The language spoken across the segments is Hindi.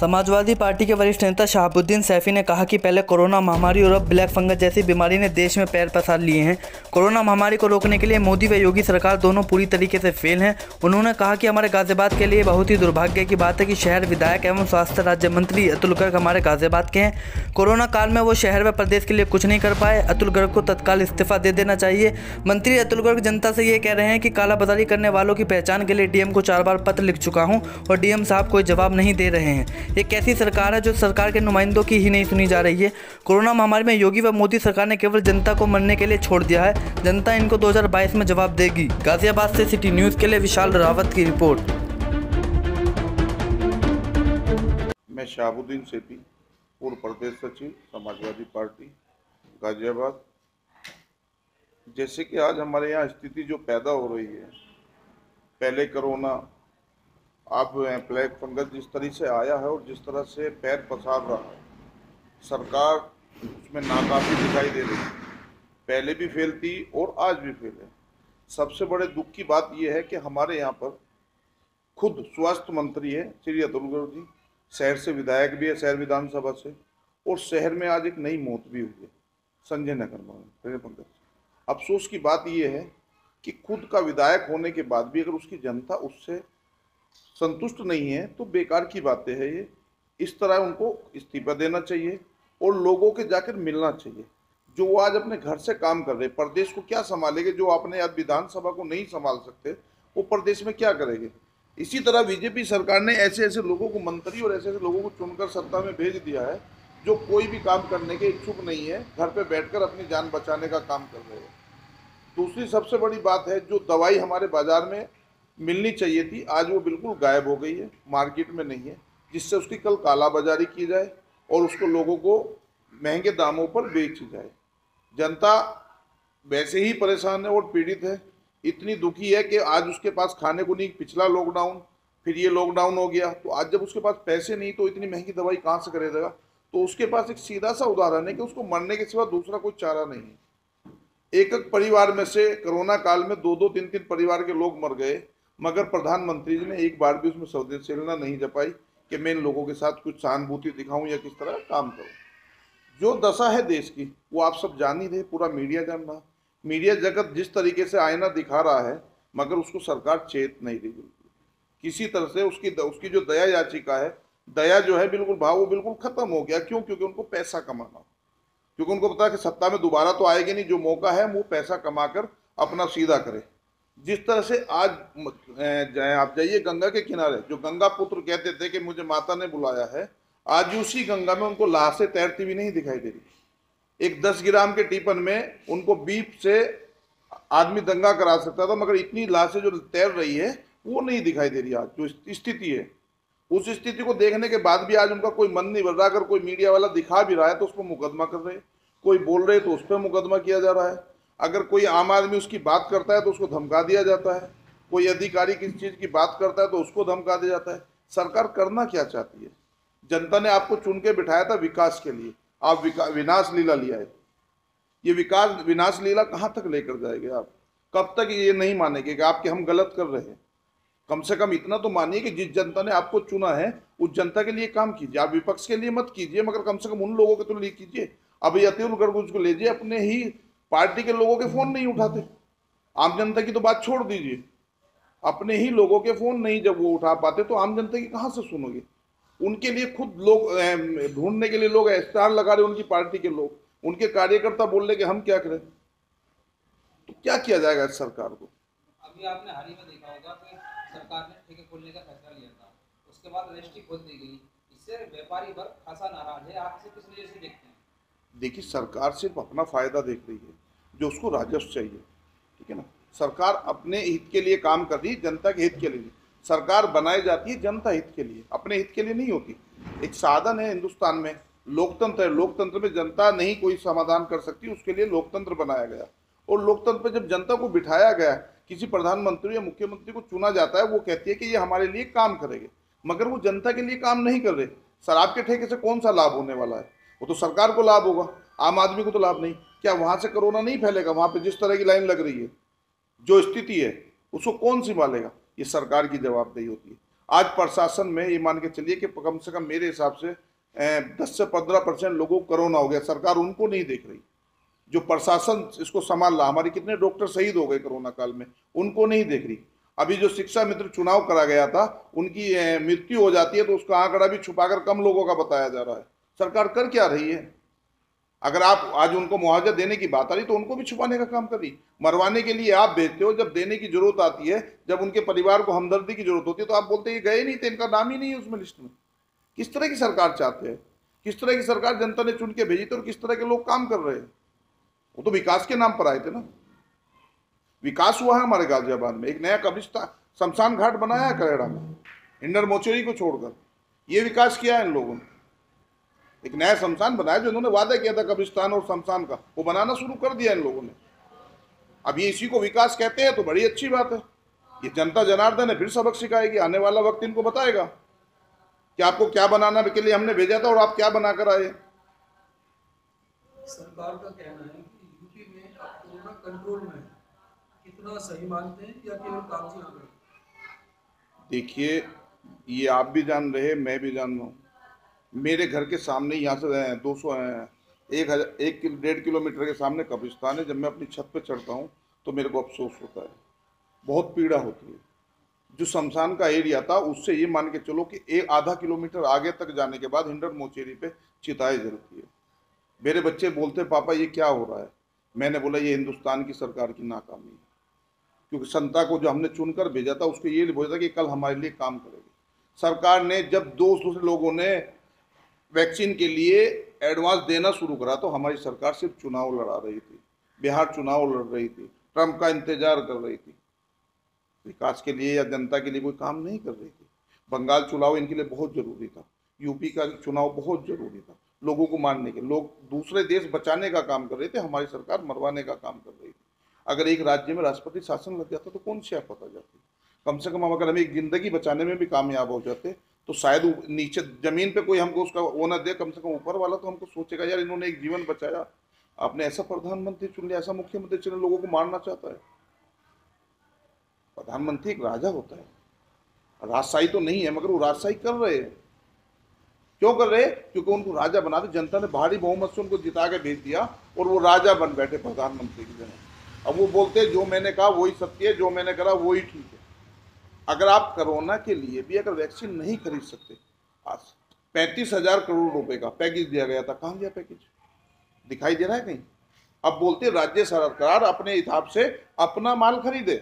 समाजवादी पार्टी के वरिष्ठ नेता शहाबुद्दीन सैफी ने कहा कि पहले कोरोना महामारी और अब ब्लैक फंगस जैसी बीमारी ने देश में पैर पसार लिए हैं। कोरोना महामारी को रोकने के लिए मोदी व योगी सरकार दोनों पूरी तरीके से फेल हैं। उन्होंने कहा कि हमारे गाजियाबाद के लिए बहुत ही दुर्भाग्य की बात है कि शहर विधायक एवं स्वास्थ्य राज्य मंत्री अतुल गर्ग हमारे गाजियाबाद के हैं। कोरोना काल में वो शहर व प्रदेश के लिए कुछ नहीं कर पाए। अतुल गर्ग को तत्काल इस्तीफा दे देना चाहिए। मंत्री अतुल गर्ग जनता से ये कह रहे हैं कि कालाबाजारी करने वालों की पहचान के लिए डीएम को 4 बार पत्र लिख चुका हूँ और डीएम साहब कोई जवाब नहीं दे रहे हैं। ये कैसी सरकार है जो सरकार के नुमाइंदों की ही नहीं सुनी जा रही है। कोरोना महामारी में योगी व मोदी सरकार ने केवल जनता को मरने के लिए छोड़ दिया है। जनता इनको 2022 में जवाब देगी। गाजियाबाद से सिटी न्यूज़ के लिए विशाल रावत की रिपोर्ट। मैं शहाबुद्दीन सैफी, पूर्व प्रदेश सचिव समाजवादी पार्टी गाजियाबाद। जैसे कि आज हमारे यहाँ स्थिति जो पैदा हो रही है, पहले कोरोना, अब ब्लैक फंगस जिस तरह से आया है और जिस तरह से पैर पसार रहा है, सरकार उसमें नाकाफी दिखाई दे रही है। पहले भी फेल थी और आज भी फेल है। सबसे बड़े दुख की बात यह है कि हमारे यहाँ पर खुद स्वास्थ्य मंत्री है श्री अतुल गर्ग जी, शहर से विधायक भी है, शहर विधानसभा से, और शहर में आज एक नई मौत भी हुई है संजय नगर में। अफसोस की बात यह है कि खुद का विधायक होने के बाद भी अगर उसकी जनता उससे संतुष्ट नहीं है तो बेकार की बातें है ये। इस तरह उनको इस्तीफा देना चाहिए और लोगों के जाकर मिलना चाहिए। जो वो आज अपने घर से काम कर रहे, प्रदेश को क्या संभालेंगे? जो अपने आज विधानसभा को नहीं संभाल सकते वो प्रदेश में क्या करेंगे? इसी तरह बीजेपी सरकार ने ऐसे ऐसे लोगों को मंत्री और ऐसे ऐसे लोगों को चुनकर सत्ता में भेज दिया है जो कोई भी काम करने के इच्छुक नहीं है, घर पे बैठकर अपनी जान बचाने का काम कर रहे हैं। दूसरी सबसे बड़ी बात है, जो दवाई हमारे बाजार में मिलनी चाहिए थी आज वो बिल्कुल गायब हो गई है, मार्केट में नहीं है, जिससे उसकी कल कालाबाजारी की जाए और उसको लोगों को महंगे दामों पर बेची जाए। जनता वैसे ही परेशान है और पीड़ित है, इतनी दुखी है कि आज उसके पास खाने को नहीं। पिछला लॉकडाउन, फिर ये लॉकडाउन हो गया, तो आज जब उसके पास पैसे नहीं तो इतनी महंगी दवाई कहाँ से खरीदेगा? तो उसके पास एक सीधा सा उदाहरण है कि उसको मरने के सिवा दूसरा कोई चारा नहीं है। एक परिवार में से कोरोना काल में 2-2, 3-3 परिवार के लोग मर गए, मगर प्रधानमंत्री जी ने एक बार भी उसमें संवेदनशीलता नहीं जताई कि मैं इन लोगों के साथ कुछ सहानुभूति दिखाऊं या किस तरह काम करूं। जो दशा है देश की वो आप सब जान ही रहे, पूरा मीडिया जान रहा। मीडिया जगत जिस तरीके से आईना दिखा रहा है, मगर उसको सरकार चेत नहीं रही बिल्कुल। किसी तरह से उसकी जो दया याचिका है, दया जो है बिल्कुल भाव वो बिल्कुल खत्म हो गया। क्यों? क्योंकि उनको पैसा कमाना, क्योंकि उनको पता है कि सत्ता में दोबारा तो आएगी नहीं, जो मौका है वो पैसा कमाकर अपना सीधा करे। जिस तरह से आज आप जाइए गंगा के किनारे, जो गंगा पुत्र कहते थे कि मुझे माता ने बुलाया है, आज उसी गंगा में उनको लाशें तैरती भी नहीं दिखाई दे रही। एक 10 ग्राम के टिफिन में उनको बीप से आदमी दंगा करा सकता था, मगर इतनी लाशें जो तैर रही है वो नहीं दिखाई दे रही। आज जो स्थिति है, उस स्थिति को देखने के बाद भी आज उनका कोई मन नहीं बढ़ रहा। अगर कोई मीडिया वाला दिखा भी रहा है तो उस पर मुकदमा कर रहे हैं, कोई बोल रहे तो उस पर मुकदमा किया जा रहा है। अगर कोई आम आदमी उसकी बात करता है तो उसको धमका दिया जाता है, कोई अधिकारी किसी चीज़ की बात करता है तो उसको धमका दिया जाता है। सरकार करना क्या चाहती है? जनता ने आपको चुन के बिठाया था विकास के लिए, आप विनाश लीला लिया है। ये विनाश लीला कहाँ तक लेकर जाएंगे आप? कब तक ये नहीं मानेंगे कि आपके हम गलत कर रहे हैं? कम से कम इतना तो मानिए कि जिस जनता ने आपको चुना है उस जनता के लिए काम कीजिए। आप विपक्ष के लिए मत कीजिए, मगर कम से कम उन लोगों के तो लिए कीजिए। अब अतुल गर्ग को लीजिए, अपने ही पार्टी के लोगों के फोन नहीं उठाते। आम जनता की तो बात छोड़ दीजिए, अपने ही लोगों के फोन नहीं जब वो उठा पाते तो आम जनता की कहां से सुनोगे? उनके लिए खुद लोग ढूंढने के लिए लोग स्टार लगा रहे, उनकी पार्टी के लोग, उनके कार्यकर्ता बोल रहे कि हम क्या करें। तो क्या किया जाएगा इस सरकार को? अभी आपने हाल ही में देखा होगा कि सरकार ने ठेके खोलने का फैसला लिया था, उसके बाद रजिस्ट्री खोल दी गई। इससे व्यापारी वर्ग खासा नाराज है। आप इसे किस नजर से देखते हैं? देखिए, सरकार सिर्फ अपना फायदा देख रही है, जो उसको राजस्व चाहिए, ठीक है ना। सरकार अपने हित के लिए काम कर रही है, जनता के हित के लिए। सरकार बनाई जाती है जनता हित के लिए, अपने हित के लिए नहीं होती। एक साधन है हिंदुस्तान में, लोकतंत्र है। लोकतंत्र में जनता नहीं कोई समाधान कर सकती, उसके लिए लोकतंत्र बनाया गया। और लोकतंत्र में जब जनता को बिठाया गया, किसी प्रधानमंत्री या मुख्यमंत्री को चुना जाता है, वो कहती है कि ये हमारे लिए काम करेंगे, मगर वो जनता के लिए काम नहीं कर रहे। शराब के ठेके से कौन सा लाभ होने वाला है? वो तो सरकार को लाभ होगा, आम आदमी को तो लाभ नहीं। क्या वहां से कोरोना नहीं फैलेगा? वहां पे जिस तरह की लाइन लग रही है, जो स्थिति है, उसको कौन संभालेगा? ये सरकार की जवाबदेही होती है। आज प्रशासन में ये मान के चलिए कि कम से कम मेरे हिसाब से 10 से 15% लोगों को कोरोना हो गया, सरकार उनको नहीं देख रही। जो प्रशासन इसको संभाल रहा, हमारे कितने डॉक्टर शहीद हो गए कोरोना काल में, उनको नहीं देख रही। अभी जो शिक्षा मित्र चुनाव करा गया था, उनकी मृत्यु हो जाती है तो उसका आंकड़ा भी छुपाकर कम लोगों का बताया जा रहा है। सरकार कर क्या रही है? अगर आप आज उनको मुआवजा देने की बात आ रही तो उनको भी छुपाने का काम करिए। मरवाने के लिए आप भेजते हो, जब देने की जरूरत आती है, जब उनके परिवार को हमदर्दी की जरूरत होती है तो आप बोलते हैं गए नहीं थे, इनका नाम ही नहीं है उसमें लिस्ट में। किस तरह की सरकार चाहते हैं? किस तरह की सरकार जनता ने चुन के भेजी थी और किस तरह के लोग काम कर रहे हैं? वो तो विकास के नाम पर आए थे ना। विकास हुआ है हमारे गाजियाबाद में, एक नया कब्रिस्तान शमशान घाट बनाया है करेड़ा में, इंडर मोचरी को छोड़कर। ये विकास किया है इन लोगों ने। एक नया शमशान बनाया, जो इन्होंने वादा किया था कब्रिस्तान और शमशान का, वो बनाना शुरू कर दिया इन लोगों ने। अब ये इसी को विकास कहते हैं तो बड़ी अच्छी बात है। ये जनता जनार्दन है, फिर सबक सिखाएगी। आने वाला वक्त इनको बताएगा कि आपको क्या बनाना के लिए हमने भेजा था और आप क्या बनाकर आए। सरकार का कहना है कि यूपी में अब कोरोना कंट्रोल में है, कितना सही मानते हैं या केवल कागजी आंकड़े? देखिए, ये आप भी जान रहे हैं, मैं भी जान रहा हूँ। मेरे घर के सामने यहाँ से 200 1.5 किलोमीटर के सामने कब्रिस्तान है। जब मैं अपनी छत पे चढ़ता हूँ तो मेरे को अफसोस होता है, बहुत पीड़ा होती है। जो शमशान का एरिया था उससे ये मान के चलो कि आधा किलोमीटर आगे तक जाने के बाद हिंडर मोचेरी पे चिताएं जलती है। मेरे बच्चे बोलते पापा ये क्या हो रहा है? मैंने बोला ये हिंदुस्तान की सरकार की नाकामी है, क्योंकि संता को जो हमने चुनकर भेजा था उसको ये बोला था कि कल हमारे लिए काम करेगी। सरकार ने जब दूसरे लोगों ने वैक्सीन के लिए एडवांस देना शुरू करा तो हमारी सरकार सिर्फ चुनाव लड़ा रही थी, बिहार चुनाव लड़ रही थी, ट्रंप का इंतजार कर रही थी। विकास के लिए या जनता के लिए कोई काम नहीं कर रही थी। बंगाल चुनाव इनके लिए बहुत जरूरी था, यूपी का चुनाव बहुत जरूरी था, लोगों को मारने के। लोग दूसरे देश बचाने का काम कर रहे थे, हमारी सरकार मरवाने का काम कर रही थी। अगर एक राज्य में राष्ट्रपति शासन लग जाता तो कौन सी आफत आ जाती? कम से कम अगर हम एक जिंदगी बचाने में भी कामयाब हो जाते तो शायद नीचे जमीन पे कोई हमको उसका वो न दे, कम से कम ऊपर वाला तो हमको सोचेगा यार इन्होंने एक जीवन बचाया। आपने ऐसा प्रधानमंत्री चुन लिया, ऐसा मुख्यमंत्री चुन, लोगों को मारना चाहता है। प्रधानमंत्री एक राजा होता है, राजशाही तो नहीं है, मगर वो राजशाही कर रहे हैं। क्यों कर रहे? क्योंकि उनको राजा बना दे, जनता ने भारी बहुमत से उनको जिता के भेज दिया और वो राजा बन बैठे प्रधानमंत्री की जगह। अब वो बोलते हैं जो मैंने कहा वही सत्य है, जो मैंने करा वही ठीक है। अगर आप कोरोना के लिए भी अगर वैक्सीन नहीं खरीद सकते, 35,000 करोड़ रुपए का पैकेज दिया गया था, कहाँ गया पैकेज? दिखाई दे रहा है कहीं? अब बोलते राज्य सरकार अपने हिसाब से अपना माल खरीदे।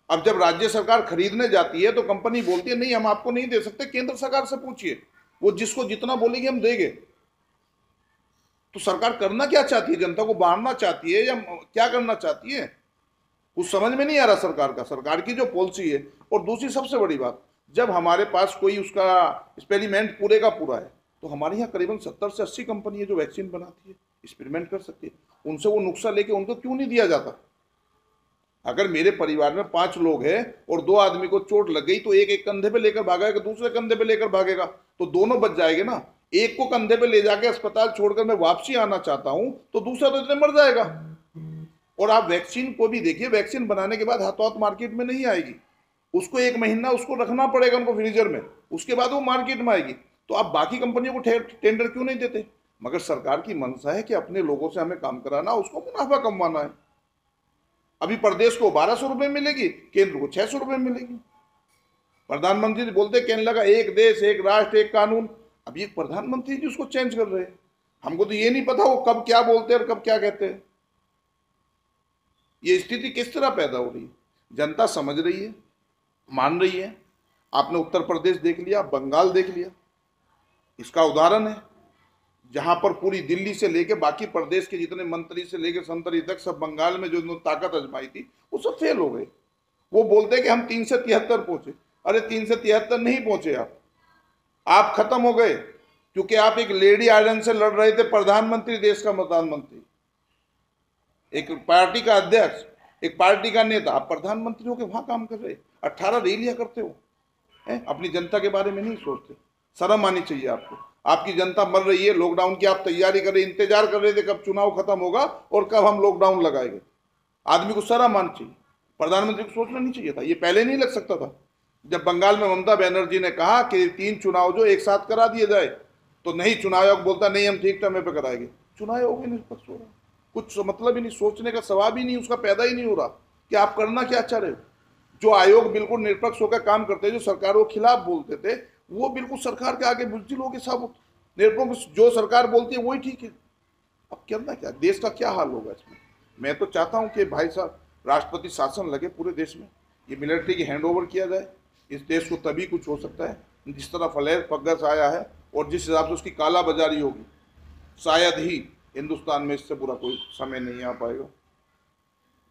अब जब राज्य सरकार खरीदने जाती है तो कंपनी बोलती है नहीं हम आपको नहीं दे सकते, केंद्र सरकार से पूछिए, वो जिसको जितना बोलेगी हम देंगे। तो सरकार करना क्या चाहती है? जनता को बांटना चाहती है या क्या करना चाहती है? कुछ समझ में नहीं आ रहा सरकार की जो पॉलिसी है। और दूसरी सबसे बड़ी बात, जब हमारे पास कोई उसका एक्सपेरिमेंट पूरे का पूरा है तो हमारे यहाँ करीबन 70 से 80 कंपनी है जो वैक्सीन बनाती है, एक्सपेरिमेंट कर सकती है। उनसे वो नुस्खा लेके उनको क्यों नहीं दिया जाता? अगर मेरे परिवार में 5 लोग हैं और 2 आदमी को चोट लग गई तो एक कंधे पे लेकर भागेगा, दूसरे कंधे पे लेकर भागेगा, तो दोनों बच जाएंगे ना। एक को कंधे पे ले जाके अस्पताल छोड़कर मैं वापसी आना चाहता हूं तो दूसरा तो इतने मर जाएगा। और आप वैक्सीन को भी देखिए, वैक्सीन बनाने के बाद हाथों हाथ मार्केट में नहीं आएगी, उसको 1 महीना उसको रखना पड़ेगा उनको फ्रीजर में, उसके बाद वो मार्केट में आएगी। तो आप बाकी कंपनियों को टेंडर क्यों नहीं देते? मगर सरकार की मंशा है कि अपने लोगों से हमें काम कराना, उसको मुनाफा कमवाना है। अभी प्रदेश को 1200 रुपए मिलेगी, केंद्र को 600 रुपए मिलेगी। प्रधानमंत्री बोलते कहने लगा एक देश एक राष्ट्र एक कानून। अब ये प्रधानमंत्री जी उसको चेंज कर रहे हैं। हमको तो ये नहीं पता वो कब क्या बोलते हैं और कब क्या कहते हैं। ये स्थिति किस तरह पैदा हो रही है? जनता समझ रही है, मान रही है। आपने उत्तर प्रदेश देख लिया, बंगाल देख लिया, इसका उदाहरण है जहां पर पूरी दिल्ली से लेके बाकी प्रदेश के जितने मंत्री से लेके संतरी तक सब बंगाल में जो ताकत आजमाई थी वो सब फेल हो गए। वो बोलते कि हम 3 से 73 पहुंचे। अरे 3 से 73 नहीं पहुंचे, आप खत्म हो गए, क्योंकि आप एक लेडी आयरन से लड़ रहे थे। प्रधानमंत्री, देश का प्रधानमंत्री, एक पार्टी का अध्यक्ष, एक पार्टी का नेता, आप प्रधानमंत्री हो के वहां काम कर रहे, 18 रैलियां करते हो, अपनी जनता के बारे में नहीं सोचते। शर्म आनी चाहिए आपको। आपकी जनता मर रही है, लॉकडाउन की आप तैयारी कर रहे, इंतजार कर रहे थे कब चुनाव खत्म होगा और कब हम लॉकडाउन लगाएंगे। आदमी को शर्म आनी चाहिए। प्रधानमंत्री को सोचना नहीं चाहिए था, ये पहले नहीं लग सकता था। जब बंगाल में ममता बनर्जी ने कहा कि 3 चुनाव जो एक साथ करा दिए जाए, तो नहीं, चुनाव आयोग बोलता नहीं हम ठीक समय पे कराएंगे। चुनाव आयोग ही निष्पक्ष हो रहा, कुछ मतलब ही नहीं, सोचने का सवाल ही नहीं उसका पैदा ही नहीं हो रहा कि आप करना क्या चाह रहे हो। जो आयोग बिल्कुल निष्पक्ष होकर काम करते, जो सरकारों के खिलाफ बोलते थे, वो बिल्कुल सरकार के आगे बुजदिल होकर साबुत। निष्पक्ष जो सरकार बोलती है वही ठीक है। अब करना क्या, देश का क्या हाल होगा इसमें। मैं तो चाहता हूं कि भाई साहब राष्ट्रपति शासन लगे पूरे देश में, ये मिलिट्री की हैंड ओवर किया जाए। इस देश को तभी कुछ हो सकता है, जिस तरह फलेर फंगस आया है और जिस हिसाब से उसकी कालाबाजारी होगी, शायद ही हिंदुस्तान में इससे पूरा कोई समय नहीं आ पाएगा।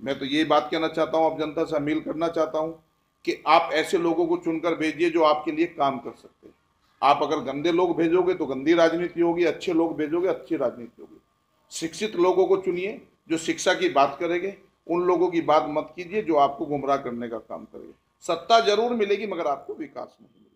मैं तो ये बात कहना चाहता हूँ, अब जनता से अपील करना चाहता हूँ कि आप ऐसे लोगों को चुनकर भेजिए जो आपके लिए काम कर सकते हैं। आप अगर गंदे लोग भेजोगे तो गंदी राजनीति होगी, अच्छे लोग भेजोगे अच्छी राजनीति होगी। शिक्षित लोगों को चुनिए जो शिक्षा की बात करेंगे, उन लोगों की बात मत कीजिए जो आपको गुमराह करने का काम करेंगे। सत्ता जरूर मिलेगी मगर आपको विकास नहीं मिलेगा।